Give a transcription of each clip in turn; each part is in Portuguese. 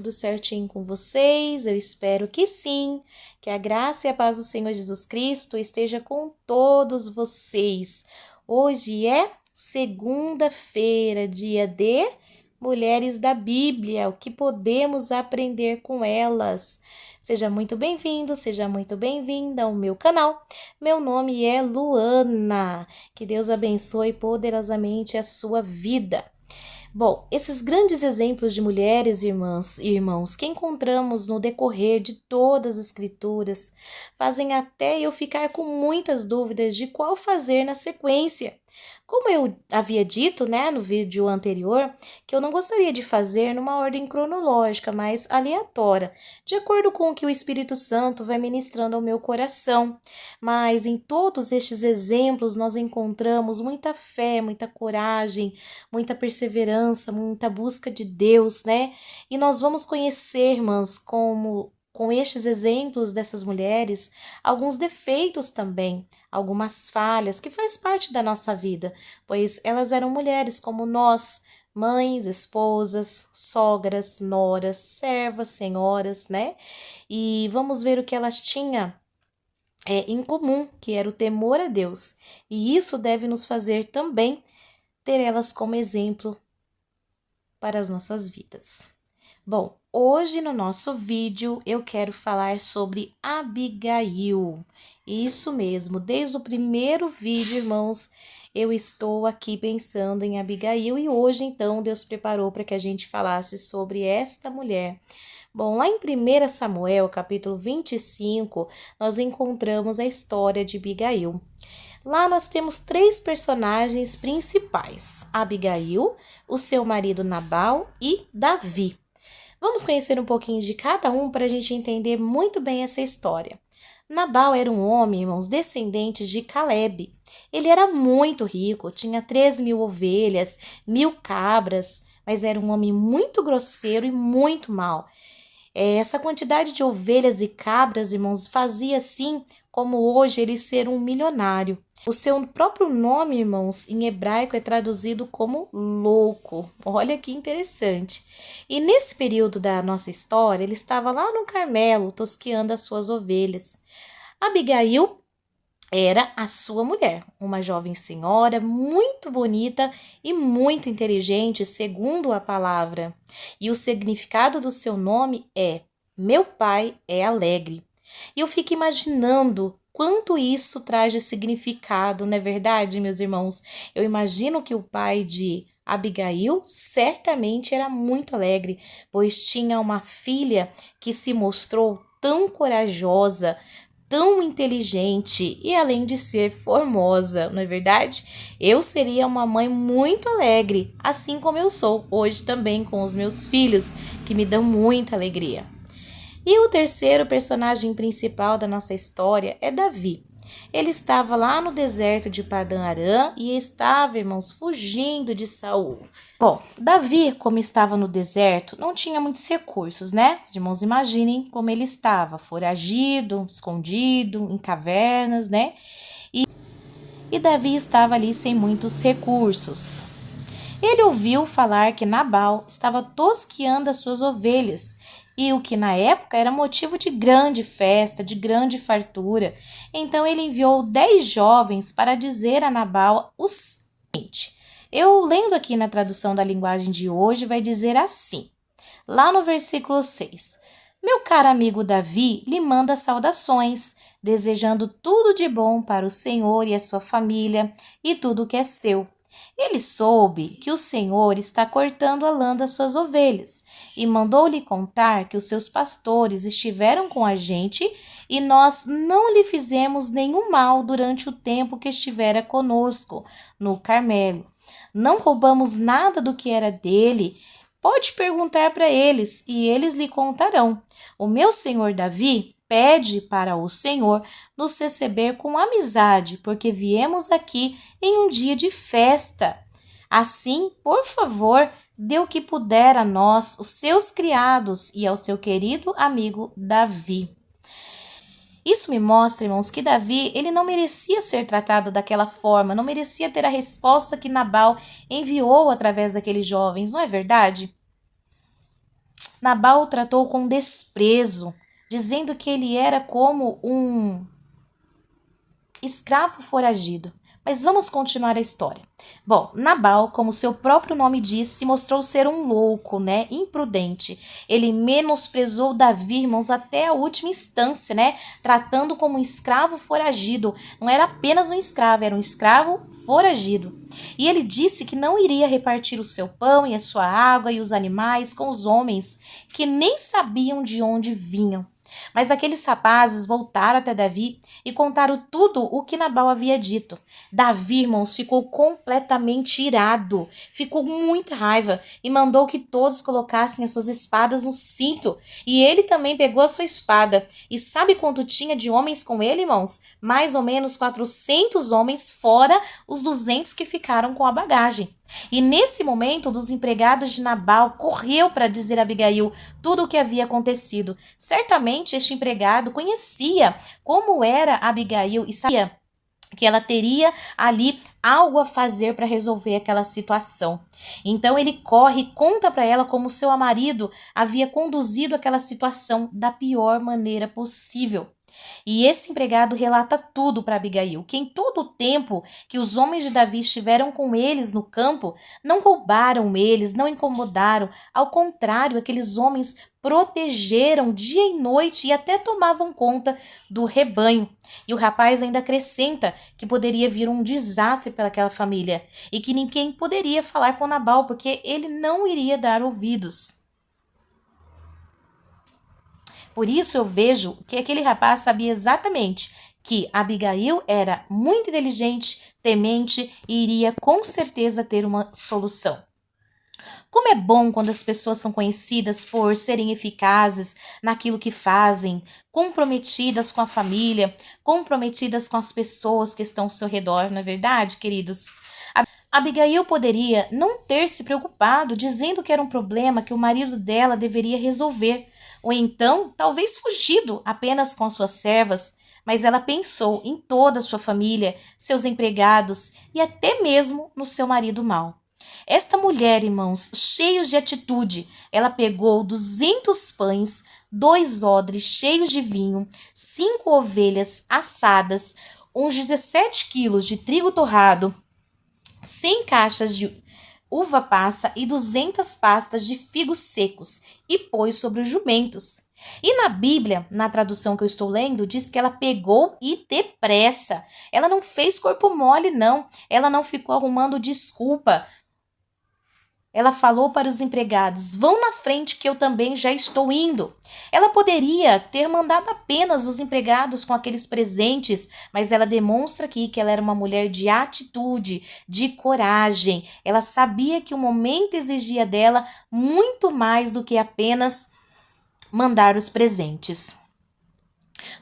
tudo certinho com vocês? Eu espero que sim, que a graça e a paz do Senhor Jesus Cristo esteja com todos vocês. Hoje é segunda-feira, dia de Mulheres da Bíblia, o que podemos aprender com elas. Seja muito bem-vindo, seja muito bem-vinda ao meu canal. Meu nome é Luana. Que Deus abençoe poderosamente a sua vida. Bom, esses grandes exemplos de mulheres, irmãs e irmãos, que encontramos no decorrer de todas as escrituras, fazem até eu ficar com muitas dúvidas de qual fazer na sequência. Como eu havia dito, no vídeo anterior, que eu não gostaria de fazer numa ordem cronológica, mas aleatória, de acordo com o que o Espírito Santo vai ministrando ao meu coração. Mas em todos estes exemplos nós encontramos muita fé, muita coragem, muita perseverança, muita busca de Deus, E nós vamos conhecer, irmãs, com estes exemplos dessas mulheres, alguns defeitos também, algumas falhas que faz parte da nossa vida, pois elas eram mulheres como nós, mães, esposas, sogras, noras, servas, senhoras, E vamos ver o que elas tinham em comum, que era o temor a Deus. E isso deve nos fazer também ter elas como exemplo para as nossas vidas. Bom, hoje no nosso vídeo eu quero falar sobre Abigail. Isso mesmo, desde o primeiro vídeo, irmãos, eu estou aqui pensando em Abigail e hoje então Deus preparou para que a gente falasse sobre esta mulher. Bom, lá em 1 Samuel, capítulo 25, nós encontramos a história de Abigail. Lá nós temos 3 personagens principais: Abigail, o seu marido Nabal e Davi. Vamos conhecer um pouquinho de cada um para a gente entender muito bem essa história. Nabal era um homem, irmãos, descendente de Caleb. Ele era muito rico, tinha 3.000 ovelhas, 1.000 cabras, mas era um homem muito grosseiro e muito mau. Essa quantidade de ovelhas e cabras, irmãos, fazia assim como hoje ele ser um milionário. O seu próprio nome, irmãos, em hebraico é traduzido como louco. Olha que interessante. E nesse período da nossa história, ele estava lá no Carmelo, tosqueando as suas ovelhas. Abigail era a sua mulher, uma jovem senhora muito bonita e muito inteligente, segundo a palavra. E o significado do seu nome é: meu pai é alegre. E eu fico imaginando quanto isso traz de significado, não é verdade, meus irmãos? Eu imagino que o pai de Abigail certamente era muito alegre, pois tinha uma filha que se mostrou tão corajosa, tão inteligente e além de ser formosa, não é verdade? Eu seria uma mãe muito alegre, assim como eu sou hoje também com os meus filhos, que me dão muita alegria. E o terceiro personagem principal da nossa história é Davi. Ele estava lá no deserto de Padã Arã e estava, irmãos, fugindo de Saul. Bom, Davi, como estava no deserto, não tinha muitos recursos, Os irmãos imaginem como ele estava, foragido, escondido, em cavernas, E Davi estava ali sem muitos recursos. Ele ouviu falar que Nabal estava tosqueando as suas ovelhas, e o que na época era motivo de grande festa, de grande fartura. Então ele enviou 10 jovens para dizer a Nabal o seguinte. Eu lendo aqui na tradução da linguagem de hoje vai dizer assim, lá no versículo 6. Meu caro amigo Davi lhe manda saudações, desejando tudo de bom para o Senhor e a sua família e tudo o que é seu. Ele soube que o Senhor está cortando a lã das suas ovelhas e mandou-lhe contar que os seus pastores estiveram com a gente e nós não lhe fizemos nenhum mal durante o tempo que estivera conosco no Carmelo. Não roubamos nada do que era dele. Pode perguntar para eles e eles lhe contarão. O meu senhor Davi pede para o Senhor nos receber com amizade, porque viemos aqui em um dia de festa. Assim, por favor, dê o que puder a nós, os seus criados, e ao seu querido amigo Davi. Isso me mostra, irmãos, que Davi, ele não merecia ser tratado daquela forma, não merecia ter a resposta que Nabal enviou através daqueles jovens, não é verdade? Nabal o tratou com desprezo, dizendo que ele era como um escravo foragido. Mas vamos continuar a história. Bom, Nabal, como seu próprio nome diz, se mostrou ser um louco, né? Imprudente. Ele menosprezou Davi, irmãos, até a última instância, né? Tratando como um escravo foragido. Não era apenas um escravo, era um escravo foragido. E ele disse que não iria repartir o seu pão e a sua água e os animais com os homens que nem sabiam de onde vinham. Mas aqueles rapazes voltaram até Davi e contaram tudo o que Nabal havia dito. Davi, irmãos, ficou completamente irado, ficou com muita raiva e mandou que todos colocassem as suas espadas no cinto. E ele também pegou a sua espada. E sabe quanto tinha de homens com ele, irmãos? Mais ou menos 400 homens, fora os 200 que ficaram com a bagagem. E nesse momento, um dos empregados de Nabal correu para dizer a Abigail tudo o que havia acontecido. Certamente este empregado conhecia como era Abigail e sabia que ela teria ali algo a fazer para resolver aquela situação. Então ele corre e conta para ela como seu marido havia conduzido aquela situação da pior maneira possível. E esse empregado relata tudo para Abigail, que em todo o tempo que os homens de Davi estiveram com eles no campo, não roubaram eles, não incomodaram. Ao contrário, aqueles homens protegeram dia e noite e até tomavam conta do rebanho. E o rapaz ainda acrescenta que poderia vir um desastre para aquela família e que ninguém poderia falar com Nabal porque ele não iria dar ouvidos. Por isso eu vejo que aquele rapaz sabia exatamente que Abigail era muito inteligente, temente e iria com certeza ter uma solução. Como é bom quando as pessoas são conhecidas por serem eficazes naquilo que fazem, comprometidas com a família, comprometidas com as pessoas que estão ao seu redor, não é verdade, queridos? Abigail poderia não ter se preocupado dizendo que era um problema que o marido dela deveria resolver, ou então talvez fugido apenas com suas servas, mas ela pensou em toda a sua família, seus empregados e até mesmo no seu marido mau. Esta mulher, irmãos, cheios de atitude, ela pegou 200 pães, 2 odres cheios de vinho, 5 ovelhas assadas, uns 17 quilos de trigo torrado, 100 caixas de uva passa e 200 pastas de figos secos e pôs sobre os jumentos. E na Bíblia, na tradução que eu estou lendo, diz que ela pegou e depressa. Ela não fez corpo mole, não. Ela não ficou arrumando desculpa. Ela falou para os empregados: vão na frente que eu também já estou indo. Ela poderia ter mandado apenas os empregados com aqueles presentes, mas ela demonstra aqui que ela era uma mulher de atitude, de coragem. Ela sabia que o momento exigia dela muito mais do que apenas mandar os presentes.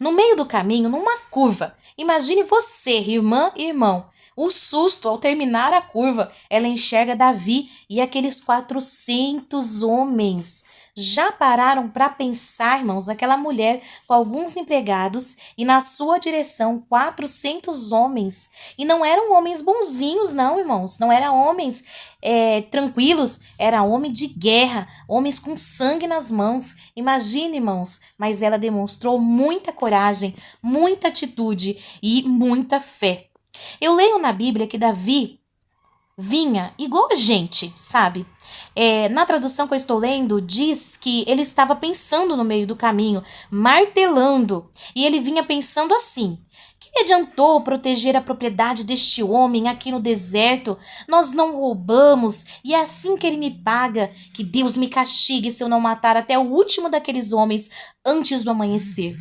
No meio do caminho, numa curva, imagine você, irmã e irmão, o susto ao terminar a curva, ela enxerga Davi e aqueles 400 homens. Já pararam para pensar, irmãos, aquela mulher com alguns empregados e na sua direção 400 homens. E não eram homens bonzinhos, não, irmãos. Não eram homens tranquilos, era homem de guerra, homens com sangue nas mãos. Imagine, irmãos, mas ela demonstrou muita coragem, muita atitude e muita fé. Eu leio na Bíblia que Davi vinha igual a gente, sabe? Na tradução que eu estou lendo, diz que ele estava pensando no meio do caminho, martelando, e ele vinha pensando assim: que me adiantou proteger a propriedade deste homem aqui no deserto? Nós não roubamos, e é assim que ele me paga. Que Deus me castigue se eu não matar até o último daqueles homens antes do amanhecer.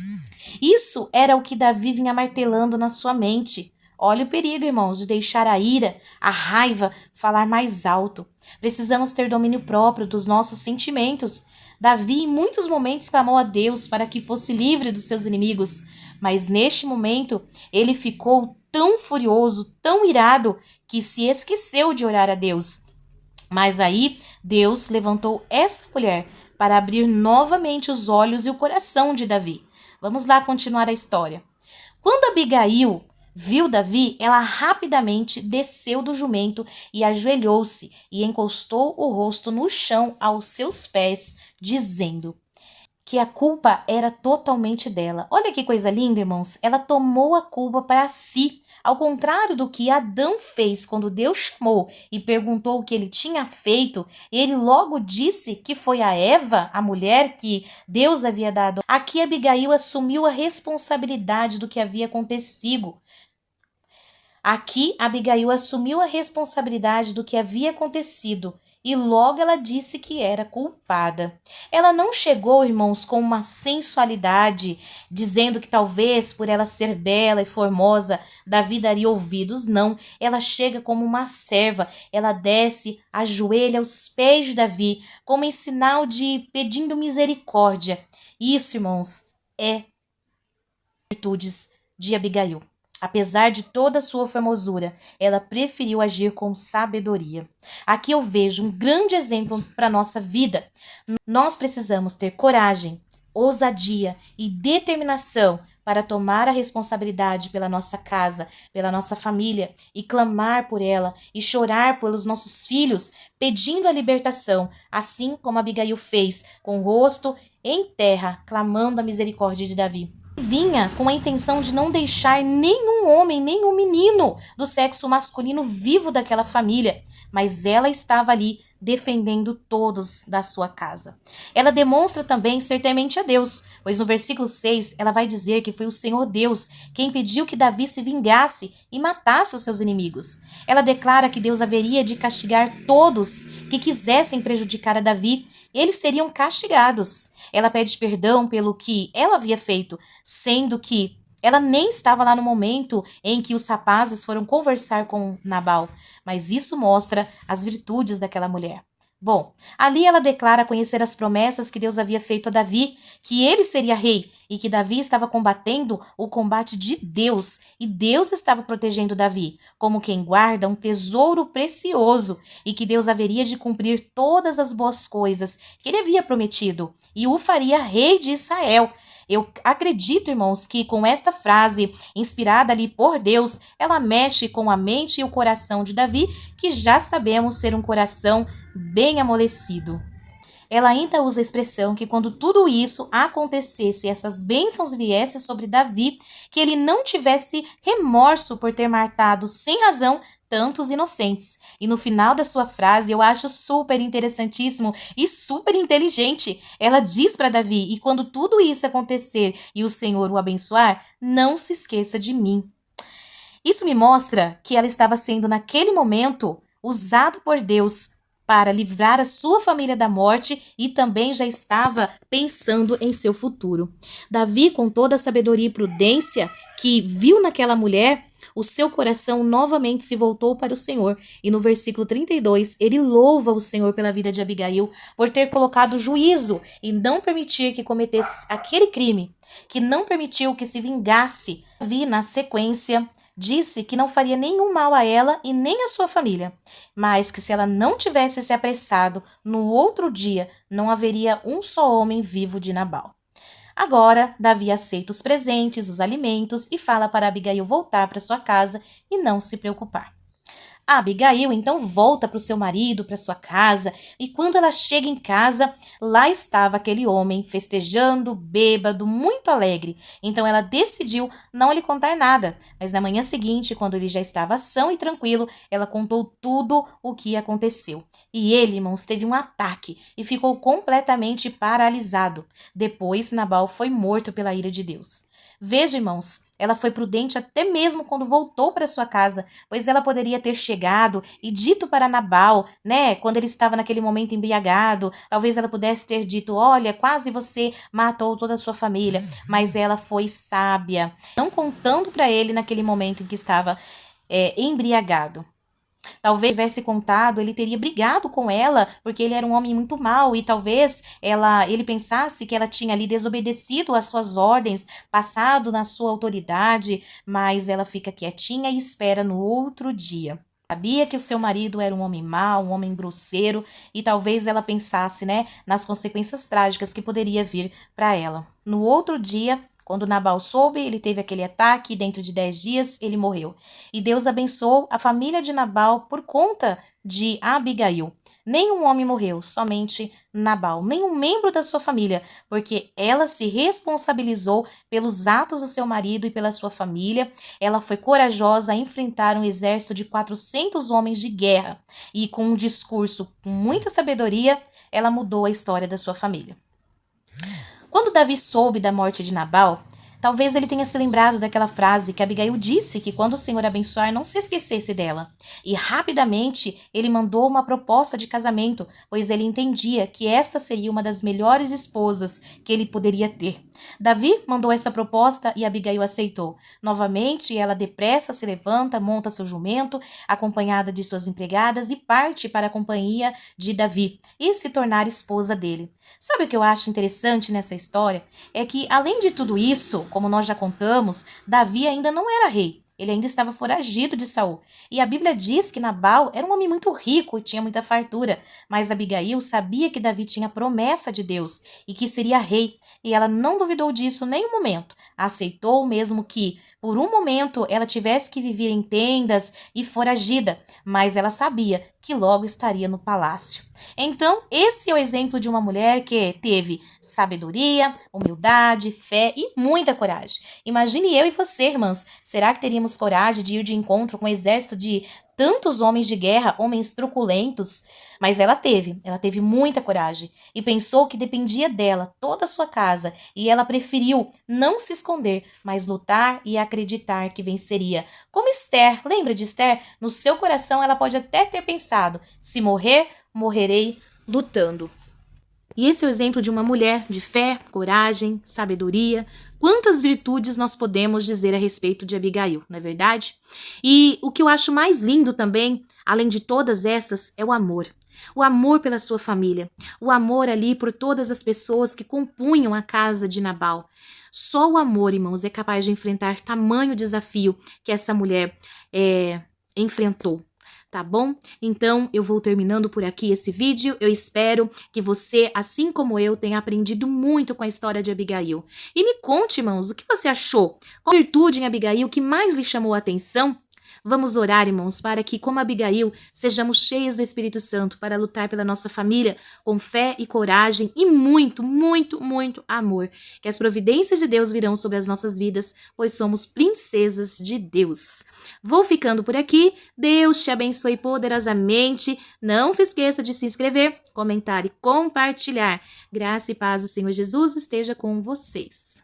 Isso era o que Davi vinha martelando na sua mente. Olha o perigo, irmãos, de deixar a ira, a raiva falar mais alto. Precisamos ter domínio próprio dos nossos sentimentos. Davi, em muitos momentos, clamou a Deus para que fosse livre dos seus inimigos, mas neste momento ele ficou tão furioso, tão irado, que se esqueceu de orar a Deus. Mas aí Deus levantou essa mulher para abrir novamente os olhos e o coração de Davi. Vamos lá continuar a história. Quando Abigail viu Davi, ela rapidamente desceu do jumento e ajoelhou-se e encostou o rosto no chão aos seus pés, dizendo que a culpa era totalmente dela. Olha que coisa linda, irmãos. Ela tomou a culpa para si. Ao contrário do que Adão fez quando Deus chamou e perguntou o que ele tinha feito, ele logo disse que foi a Eva, a mulher que Deus havia dado. Aqui Abigail assumiu a responsabilidade do que havia acontecido. Aqui, Abigail assumiu a responsabilidade do que havia acontecido e logo ela disse que era culpada. Ela não chegou, irmãos, com uma sensualidade, dizendo que talvez por ela ser bela e formosa, Davi daria ouvidos. Não, ela chega como uma serva, ela desce, ajoelha aos pés de Davi, como em sinal de pedindo misericórdia. Isso, irmãos, é virtudes de Abigail. Apesar de toda a sua formosura, ela preferiu agir com sabedoria. Aqui eu vejo um grande exemplo para a nossa vida. Nós precisamos ter coragem, ousadia e determinação para tomar a responsabilidade pela nossa casa, pela nossa família e clamar por ela e chorar pelos nossos filhos, pedindo a libertação, assim como Abigail fez, com o rosto em terra, clamando a misericórdia de Davi. Vinha com a intenção de não deixar nenhum homem, nenhum menino do sexo masculino vivo daquela família, mas ela estava ali defendendo todos da sua casa. Ela demonstra também ser temente a Deus, pois no versículo 6 ela vai dizer que foi o Senhor Deus quem pediu que Davi se vingasse e matasse os seus inimigos. Ela declara que Deus haveria de castigar todos que quisessem prejudicar a Davi. Eles seriam castigados. Ela pede perdão pelo que ela havia feito, sendo que ela nem estava lá no momento em que os rapazes foram conversar com Nabal, mas isso mostra as virtudes daquela mulher. Bom, ali ela declara conhecer as promessas que Deus havia feito a Davi, que ele seria rei e que Davi estava combatendo o combate de Deus e Deus estava protegendo Davi, como quem guarda um tesouro precioso e que Deus haveria de cumprir todas as boas coisas que ele havia prometido e o faria rei de Israel. Eu acredito, irmãos, que com esta frase, inspirada ali por Deus, ela mexe com a mente e o coração de Davi, que já sabemos ser um coração bem amolecido. Ela ainda usa a expressão que quando tudo isso acontecesse, essas bênçãos viessem sobre Davi, que ele não tivesse remorso por ter matado sem razão tantos inocentes. E no final da sua frase, eu acho super interessantíssimo e super inteligente. Ela diz para Davi, e quando tudo isso acontecer e o Senhor o abençoar, não se esqueça de mim. Isso me mostra que ela estava sendo, naquele momento, usado por Deus para livrar a sua família da morte e também já estava pensando em seu futuro. Davi, com toda a sabedoria e prudência que viu naquela mulher, o seu coração novamente se voltou para o Senhor. E no versículo 32, ele louva o Senhor pela vida de Abigail, por ter colocado juízo e não permitir que cometesse aquele crime, que não permitiu que se vingasse. Davi, na sequência, disse que não faria nenhum mal a ela e nem à sua família, mas que se ela não tivesse se apressado, no outro dia não haveria um só homem vivo de Nabal. Agora, Davi aceita os presentes, os alimentos e fala para Abigail voltar para sua casa e não se preocupar. A Abigail então volta para o seu marido, para sua casa, e quando ela chega em casa, lá estava aquele homem festejando, bêbado, muito alegre. Então ela decidiu não lhe contar nada, mas na manhã seguinte, quando ele já estava são e tranquilo, ela contou tudo o que aconteceu. E ele, irmãos, teve um ataque e ficou completamente paralisado. Depois, Nabal foi morto pela ira de Deus. Veja, irmãos, ela foi prudente até mesmo quando voltou para sua casa, pois ela poderia ter chegado e dito para Nabal, né, quando ele estava naquele momento embriagado, talvez ela pudesse ter dito, olha, quase você matou toda a sua família, mas ela foi sábia, não contando para ele naquele momento em que estava embriagado. Talvez tivesse contado, ele teria brigado com ela, porque ele era um homem muito mau e talvez ele pensasse que ela tinha ali desobedecido às suas ordens, passado na sua autoridade, mas ela fica quietinha e espera no outro dia. Sabia que o seu marido era um homem mau, um homem grosseiro, e talvez ela pensasse, né, nas consequências trágicas que poderia vir para ela. No outro dia, Quando Nabal soube, ele teve aquele ataque e dentro de 10 dias ele morreu. E Deus abençoou a família de Nabal por conta de Abigail. Nenhum homem morreu, somente Nabal, nenhum membro da sua família, porque ela se responsabilizou pelos atos do seu marido e pela sua família. Ela foi corajosa a enfrentar um exército de 400 homens de guerra e com um discurso com muita sabedoria, ela mudou a história da sua família. Quando Davi soube da morte de Nabal, talvez ele tenha se lembrado daquela frase que Abigail disse que quando o Senhor abençoar, não se esquecesse dela. E rapidamente ele mandou uma proposta de casamento, pois ele entendia que esta seria uma das melhores esposas que ele poderia ter. Davi mandou essa proposta e Abigail aceitou. Novamente, ela depressa se levanta, monta seu jumento, acompanhada de suas empregadas, e parte para a companhia de Davi e se tornar esposa dele. Sabe o que eu acho interessante nessa história? É que, além de tudo isso, como nós já contamos, Davi ainda não era rei. Ele ainda estava foragido de Saul. E a Bíblia diz que Nabal era um homem muito rico e tinha muita fartura. Mas Abigail sabia que Davi tinha promessa de Deus e que seria rei. E ela não duvidou disso nem um momento. Aceitou mesmo que, por um momento, ela tivesse que viver em tendas e foragida. Mas ela sabia que logo estaria no palácio. Então, esse é o exemplo de uma mulher que teve sabedoria, humildade, fé e muita coragem. Imagine eu e você, irmãs. Será que teríamos coragem de ir de encontro com um exército de tantos homens de guerra, homens truculentos? Mas ela teve muita coragem e pensou que dependia dela, toda a sua casa, e ela preferiu não se esconder, mas lutar e acreditar que venceria. Como Esther, lembra de Esther? No seu coração ela pode até ter pensado, se morrer, morrerei lutando. E esse é o exemplo de uma mulher de fé, coragem, sabedoria. Quantas virtudes nós podemos dizer a respeito de Abigail, não é verdade? E o que eu acho mais lindo também, além de todas essas, é o amor. O amor pela sua família, o amor ali por todas as pessoas que compunham a casa de Nabal. Só o amor, irmãos, é capaz de enfrentar tamanho desafio que essa mulher enfrentou. Tá bom? Então, eu vou terminando por aqui esse vídeo. Eu espero que você, assim como eu, tenha aprendido muito com a história de Abigail. E me conte, irmãos, o que você achou? Qual virtude em Abigail que mais lhe chamou a atenção? Vamos orar, irmãos, para que, como Abigail, sejamos cheios do Espírito Santo para lutar pela nossa família com fé e coragem e muito, muito, muito amor. Que as providências de Deus virão sobre as nossas vidas, pois somos princesas de Deus. Vou ficando por aqui. Deus te abençoe poderosamente. Não se esqueça de se inscrever, comentar e compartilhar. Graça e paz do Senhor Jesus esteja com vocês.